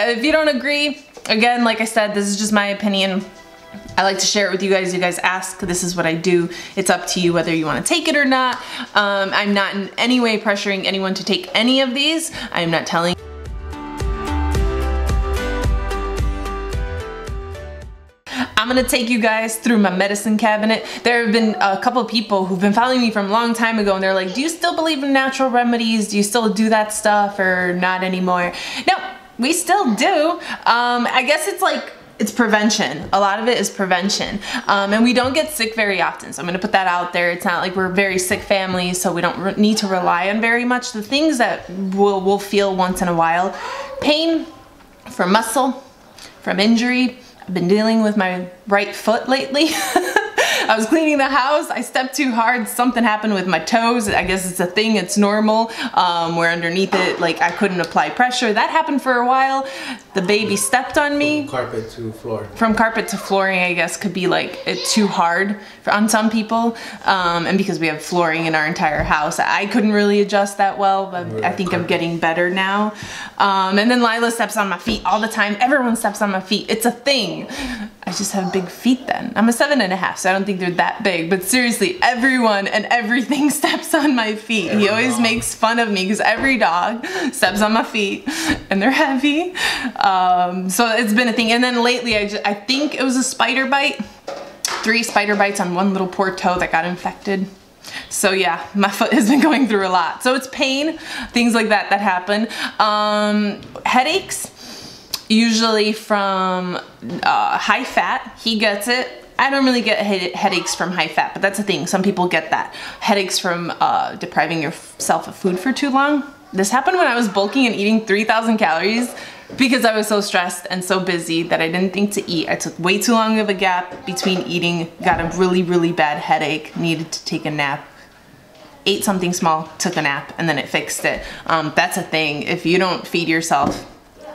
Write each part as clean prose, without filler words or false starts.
if you don't agree, again, like I said, this is just my opinion. I like to share it with you guys. You guys ask, this is what I do. It's up to you whether you want to take it or not. I'm not in any way pressuring anyone to take any of these. I'm not telling. I'm gonna take you guys through my medicine cabinet. There have been a couple of people who've been following me from a long time ago, and they're like, do you still believe in natural remedies? Do you still do that stuff or not anymore? No, we still do. I guess it's like, it's prevention. A lot of it is prevention. And we don't get sick very often. So I'm gonna put that out there. It's not like we're a very sick family, so we don't need to rely on very much. The things that we'll feel once in a while, pain from muscle, from injury. I've been dealing with my right foot lately. I was cleaning the house, I stepped too hard, something happened with my toes. I guess it's a thing, it's normal, where underneath it, like I couldn't apply pressure. That happened for a while. The baby stepped on me. From carpet to floor. From carpet to flooring, I guess, could be like too hard on some people. And because we have flooring in our entire house, I couldn't really adjust that well, but I think I'm getting better now. And then Lila steps on my feet all the time. Everyone steps on my feet. It's a thing. I just have big feet then. I'm a 7.5, so I don't think they're that big, but seriously, everyone and everything steps on my feet. He always makes fun of me because every dog steps on my feet and they're heavy. So it's been a thing. And then lately, I think it was a spider bite. 3 spider bites on one little poor toe that got infected. So yeah, my foot has been going through a lot. So it's pain, things like that happen. Headaches, usually from high fat. He gets it. I don't really get headaches from high fat, but that's a thing. Some people get that. Headaches from depriving yourself of food for too long. This happened when I was bulking and eating 3,000 calories because I was so stressed and so busy that I didn't think to eat. I took way too long of a gap between eating, got a really, really bad headache, needed to take a nap. Ate something small, took a nap, and then it fixed it. That's a thing. If you don't feed yourself,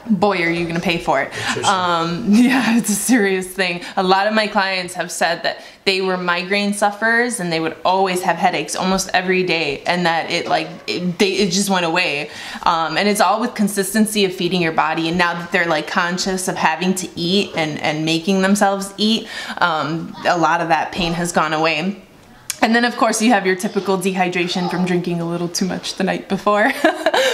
boy, are you gonna pay for it. Yeah, it's a serious thing. A lot of my clients have said that they were migraine sufferers and they would always have headaches almost every day, and that it just went away. And it's all with consistency of feeding your body. And now that they're like conscious of having to eat and making themselves eat, a lot of that pain has gone away. And then of course you have your typical dehydration from drinking a little too much the night before,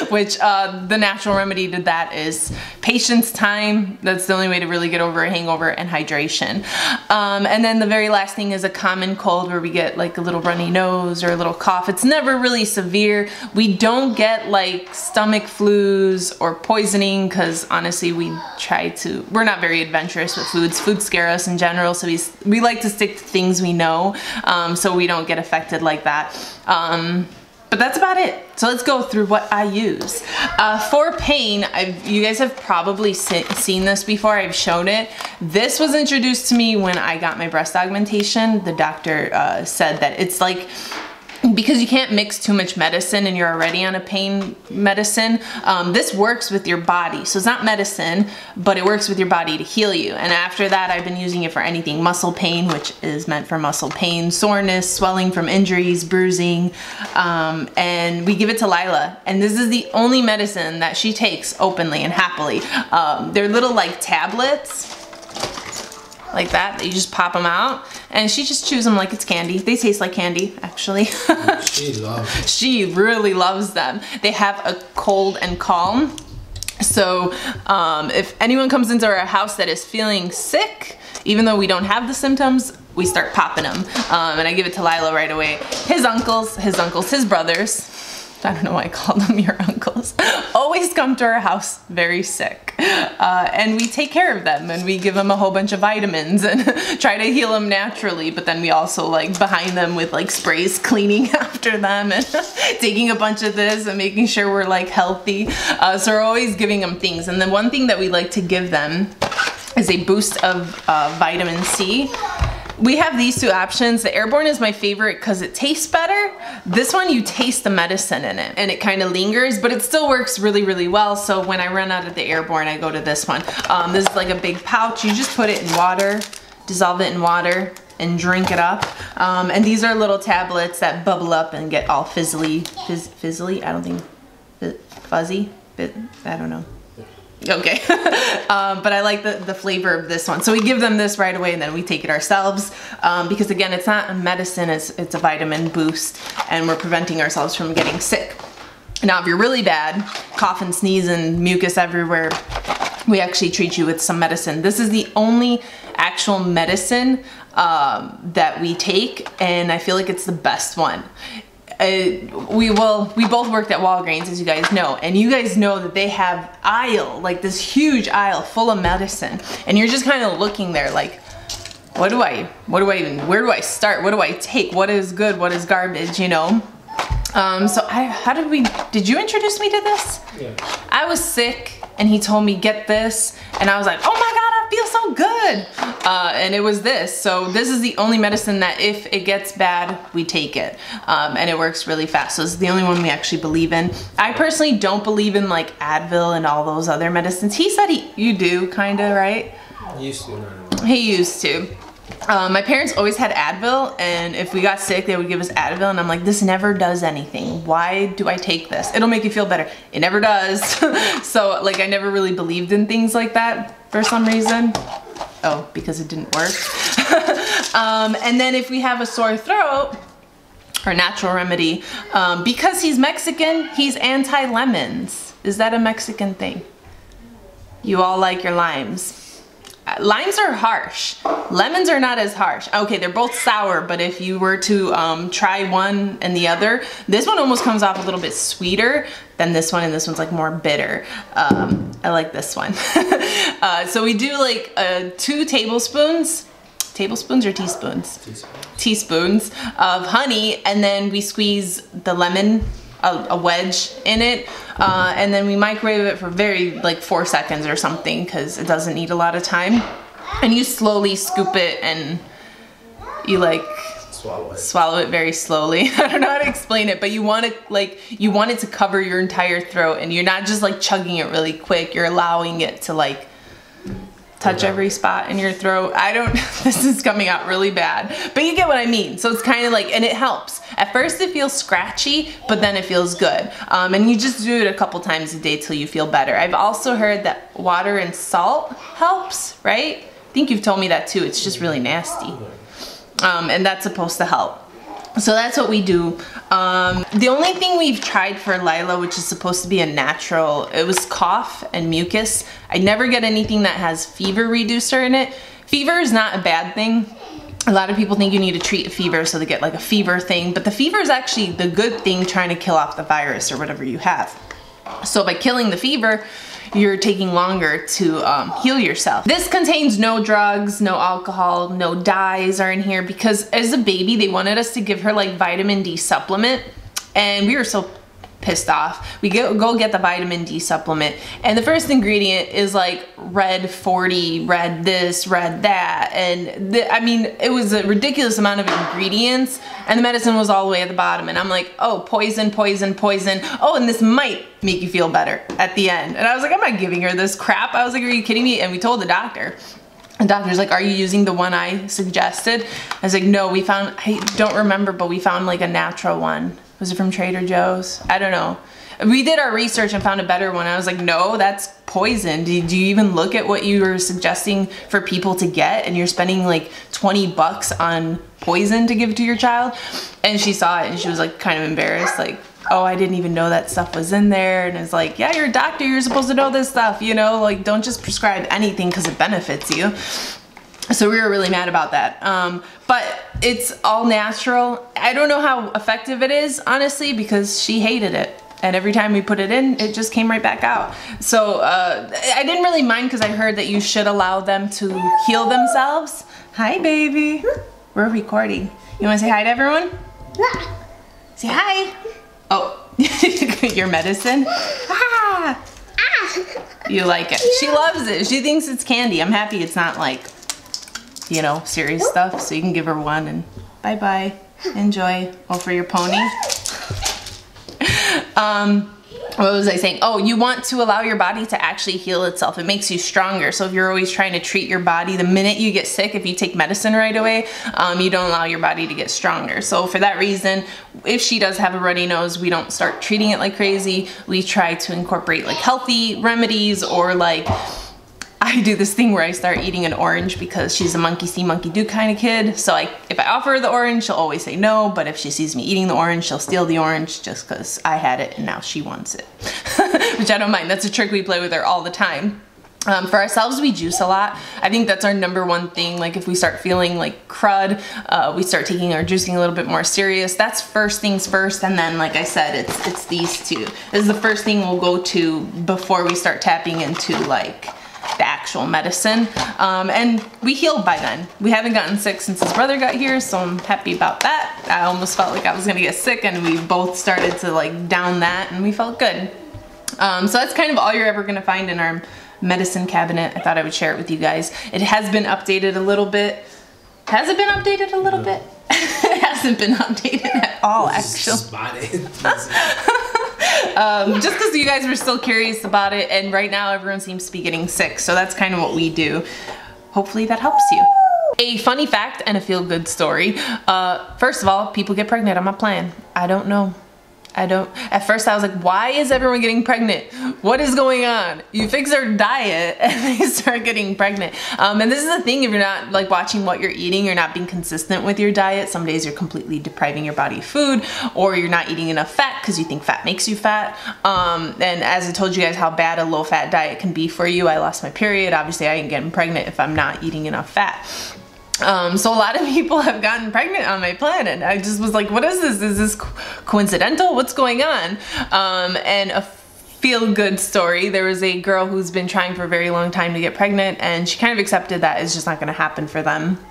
which the natural remedy to that is patience, time. That's the only way to really get over a hangover, and hydration. And then the very last thing is a common cold where we get like a little runny nose or a little cough. It's never really severe. We don't get like stomach flus or poisoning because honestly we're not very adventurous with foods. Foods scare us in general, so we like to stick to things we know, so we don't get affected like that. But that's about it. So let's go through what I use. For pain, you guys have probably seen this before. I've shown it. This was introduced to me when I got my breast augmentation. The doctor said that it's like, because you can't mix too much medicine and you're already on a pain medicine, this works with your body. So it's not medicine, but it works with your body to heal you. And after that, I've been using it for anything muscle pain, which is meant for muscle pain, soreness, swelling from injuries, bruising, and we give it to Lila. And this is the only medicine that she takes openly and happily. They're little like tablets, like that you just pop them out, and she just chews them like it's candy. They taste like candy, actually. She loves them. She really loves them. They have a cold and calm. So if anyone comes into our house that is feeling sick, even though we don't have the symptoms, we start popping them. And I give it to Lila right away. His uncles, his brothers, I don't know why I call them your uncles, always come to our house very sick. And we take care of them and we give them a whole bunch of vitamins and try to heal them naturally, but then we also like behind them with like sprays cleaning after them and taking a bunch of this and making sure we're like healthy. So we're always giving them things. And then one thing that we like to give them is a boost of vitamin C. We have these 2 options. The Airborne is my favorite because it tastes better. This one, you taste the medicine in it and it kind of lingers, but it still works really, really well. So when I run out of the Airborne, I go to this one. This is like a big pouch. You just put it in water, dissolve it in water, and drink it up. And these are little tablets that bubble up and get all fizzly, I don't think, fuzzy, I don't know. Okay. But I like the flavor of this one. So we give them this right away and then we take it ourselves. Because again, it's not a medicine, it's a vitamin boost, and we're preventing ourselves from getting sick. Now, if you're really bad, cough and sneeze and mucus everywhere, we actually treat you with some medicine. This is the only actual medicine that we take, and I feel like it's the best one. We both worked at Walgreens, as you guys know, and you guys know that they have aisle, like this huge aisle full of medicine, and you're just kind of looking there like, where do I start? What do I take? What is good? What is garbage, you know? Did you introduce me to this? Yeah. I was sick and he told me get this, and I was like, oh my God, I feel so good. And it was this. So this is the only medicine that if it gets bad, we take it. And it works really fast. So it's the only one we actually believe in. I personally don't believe in like Advil and all those other medicines. He said you do kinda, right? Used to, no. He used to. My parents always had Advil, and if we got sick, they would give us Advil, and I'm like, this never does anything. Why do I take this? It'll make you feel better. It never does. So like, I never really believed in things like that for some reason. Oh, because it didn't work. And then if we have a sore throat, our natural remedy, because he's Mexican, he's anti-lemons. Is that a Mexican thing? You all like your limes. Limes are harsh. Lemons are not as harsh. Okay, they're both sour, but if you were to try one and the other, this one almost comes off a little bit sweeter than this one, and this one's like more bitter. I like this one. So we do like 2 tablespoons or teaspoons? Teaspoons of honey, and then we squeeze the lemon, a wedge in it, and then we microwave it for like 4 seconds or something, because it doesn't need a lot of time. And you slowly scoop it and you like swallow it very slowly. I don't know how to explain it, but you want it to cover your entire throat, and you're not just like chugging it really quick. You're allowing it to like touch every spot in your throat. This is coming out really bad, but you get what I mean. So it's kind of like, and it helps. At first it feels scratchy, but then it feels good. And you just do it a couple times a day till you feel better. I've also heard that water and salt helps, right? I think you've told me that too. It's just really nasty. And that's supposed to help. So that's what we do. The only thing we've tried for Lila, which is supposed to be a natural, it was cough and mucus. I never get anything that has fever reducer in it. Fever is not a bad thing. A lot of people think you need to treat a fever, so they get like a fever thing, but the fever is actually the good thing trying to kill off the virus or whatever you have. So by killing the fever, you're taking longer to heal yourself. This contains no drugs, no alcohol, no dyes are in here, because as a baby, they wanted us to give her like vitamin D supplement, and we were so pissed off. We go get the vitamin D supplement, and the first ingredient is like red 40, red this, red that, and I mean, it was a ridiculous amount of ingredients, and the medicine was all the way at the bottom, and I'm like, oh, poison, poison, poison. Oh, and this might make you feel better at the end. And I was like, I'm not giving her this crap. I was like, are you kidding me? And we told the doctor. The doctor's like, are you using the one I suggested? I was like, no, we found, I don't remember, but we found like a natural one. Was it from Trader Joe's? I don't know. We did our research and found a better one. I was like, no, that's poison. Did you even look at what you were suggesting for people to get? And you're spending like 20 bucks on poison to give to your child? And she saw it and she was like kind of embarrassed, like, oh, I didn't even know that stuff was in there. And it's like, yeah, you're a doctor, you're supposed to know this stuff, you know, like don't just prescribe anything because it benefits you. So we were really mad about that. But it's all natural. I don't know how effective it is, honestly, because she hated it. And every time we put it in, it just came right back out. So I didn't really mind, because I heard that you should allow them to heal themselves. Hi, baby. We're recording. You want to say hi to everyone? Say hi. Oh, your medicine? Ah. You like it. She loves it. She thinks it's candy. I'm happy it's not like, you know, serious stuff. So you can give her one and bye-bye. Enjoy. Oh, for your pony. what was I saying? Oh, you want to allow your body to actually heal itself. It makes you stronger. So if you're always trying to treat your body, the minute you get sick, if you take medicine right away, you don't allow your body to get stronger. So for that reason, if she does have a runny nose, we don't start treating it like crazy. We try to incorporate like healthy remedies, or like I do this thing where I start eating an orange because she's a monkey see, monkey do kind of kid. So if I offer her the orange, she'll always say no. But if she sees me eating the orange, she'll steal the orange just because I had it and now she wants it. Which I don't mind. That's a trick we play with her all the time. For ourselves, we juice a lot. I think that's our #1 thing. Like if we start feeling like crud, we start taking our juicing a little bit more serious. That's first things first. And then, like I said, it's these two. This is the first thing we'll go to before we start tapping into like the actual medicine. And we healed by then. We haven't gotten sick since his brother got here, so I'm happy about that. I almost felt like I was gonna get sick, and we both started to like down that, and we felt good. So that's kind of all you're ever gonna find in our medicine cabinet. I thought I would share it with you guys. It has been updated a little bit. Has it been updated a little bit? It hasn't been updated at all, actually. Just because you guys were still curious about it, and right now everyone seems to be getting sick, so that's kind of what we do. Hopefully that helps you. A funny fact and a feel-good story. First of all, people get pregnant on my plan. I don't know. At first I was like, why is everyone getting pregnant? What is going on? You fix their diet and they start getting pregnant. And this is the thing, if you're not like watching what you're eating, you're not being consistent with your diet. Some days you're completely depriving your body of food, or you're not eating enough fat because you think fat makes you fat. And as I told you guys how bad a low fat diet can be for you, I lost my period. Obviously I ain't getting pregnant if I'm not eating enough fat. So a lot of people have gotten pregnant on my plan, and I just was like, what is this? Is this coincidental? What's going on? And a feel-good story. There was a girl who's been trying for a very long time to get pregnant, and she kind of accepted that it's just not going to happen for them.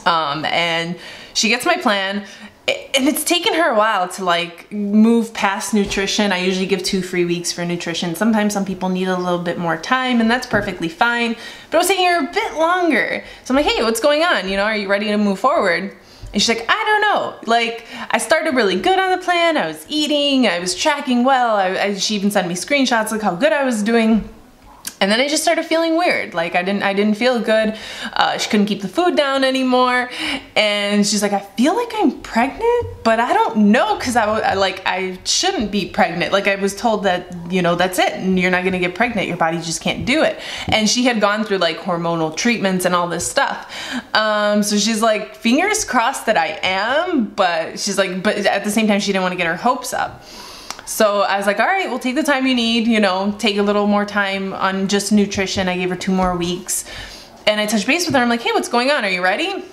And she gets my plan, and it's taken her a while to like move past nutrition. I usually give 2 free weeks for nutrition. Sometimes some people need a little bit more time, and that's perfectly fine. But it was taking her a bit longer. So I'm like, hey, what's going on? You know, are you ready to move forward? And she's like, I don't know. Like, I started really good on the plan. I was eating, I was tracking well. She even sent me screenshots like how good I was doing. And then I just started feeling weird. Like I didn't feel good. She couldn't keep the food down anymore. And she's like, I feel like I'm pregnant, but I don't know, because I shouldn't be pregnant. Like I was told that, you know, that's it, and you're not gonna get pregnant. Your body just can't do it. And she had gone through like hormonal treatments and all this stuff. So she's like, fingers crossed that I am, but she's like, but at the same time, she didn't want to get her hopes up. So I was like, all right, we'll take the time you need, you know, take a little more time on just nutrition. I gave her 2 more weeks, and I touched base with her. I'm like, hey, what's going on? Are you ready?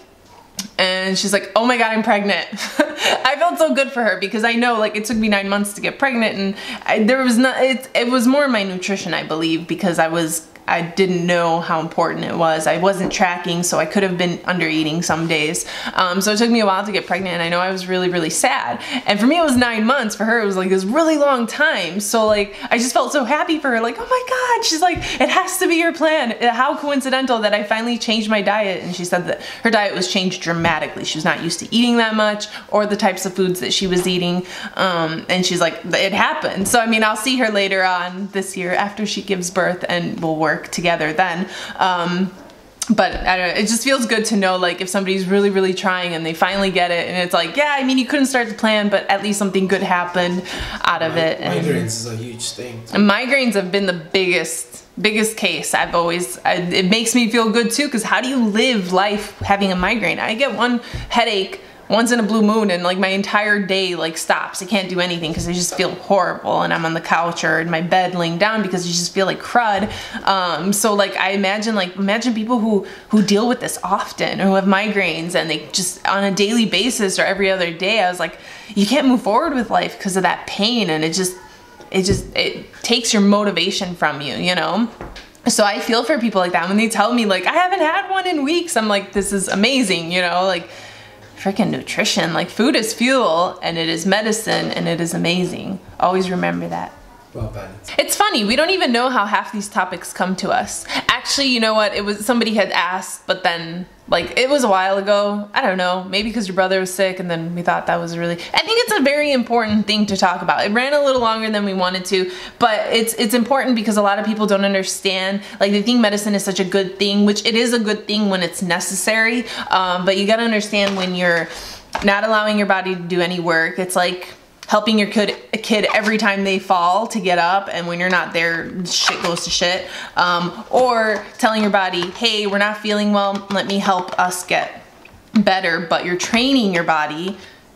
And she's like, oh my God, I'm pregnant. I felt so good for her, because I know like it took me 9 months to get pregnant, and it was more my nutrition, I believe, because I didn't know how important it was. I wasn't tracking, so I could have been under eating some days. So it took me a while to get pregnant, and I know I was really, really sad. And for me, it was 9 months. For her, it was like this really long time. So like, I just felt so happy for her. Like, oh my God, she's like, it has to be your plan. How coincidental that I finally changed my diet. And she said that her diet was changed dramatically. She was not used to eating that much, or the types of foods that she was eating. And she's like, it happened. So I mean, I'll see her later on this year after she gives birth, and we'll work together then. But I don't know, it just feels good to know like if somebody's really, really trying and they finally get it, and it's like, yeah, I mean, you couldn't start the plan, but at least something good happened out of it. Migraines is a huge thing. And migraines have been the biggest case. It makes me feel good too, because how do you live life having a migraine? I get one headache once in a blue moon, and like my entire day like stops. I can't do anything because I just feel horrible, and I'm on the couch or in my bed laying down because you just feel like crud. So like I imagine people who deal with this often, or who have migraines, and they just on a daily basis or every other day. I was like, you can't move forward with life because of that pain, and it takes your motivation from you, you know? So I feel for people like that when they tell me like, I haven't had one in weeks. I'm like, this is amazing, you know, like freaking nutrition. Like food is fuel, and it is medicine, and it is amazing. Always remember that. Well balanced. It's funny, we don't even know how half these topics come to us. Actually, Actually, you know what? It was somebody had asked, but then like it was a while ago. I don't know, maybe because your brother was sick and then we thought that was really, I think it's a very important thing to talk about. It ran a little longer than we wanted to, but it's important because a lot of people don't understand, like they think medicine is such a good thing, which it is a good thing when it's necessary, but you gotta understand when you're not allowing your body to do any work, it's like helping your kid every time they fall to get up, and when you're not there, shit goes to shit. Or telling your body, hey, we're not feeling well, let me help us get better, but you're training your body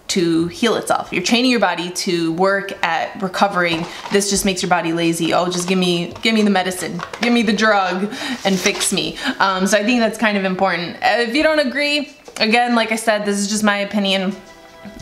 to heal itself. You're training your body to work at recovering. This just makes your body lazy. Oh, just give me the medicine, give me the drug and fix me. So I think that's kind of important. If you don't agree, again, like I said, this is just my opinion.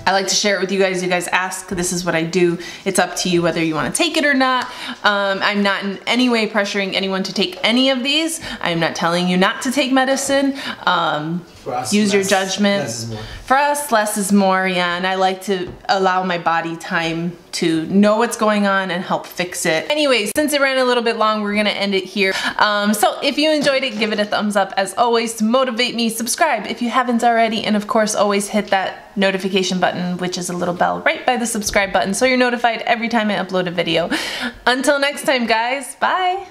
I like to share it with you guys. You guys ask, this is what I do. It's up to you whether you want to take it or not. I'm not in any way pressuring anyone to take any of these. I'm not telling you not to take medicine. For us, use your judgment. Less is more. For us, less is more, yeah, and I like to allow my body time to know what's going on and help fix it. Anyways, since it ran a little bit long, we're gonna end it here. So if you enjoyed it, give it a thumbs up as always to motivate me. Subscribe if you haven't already, and of course, always hit that notification button, which is a little bell right by the subscribe button, so you're notified every time I upload a video. Until next time, guys, bye!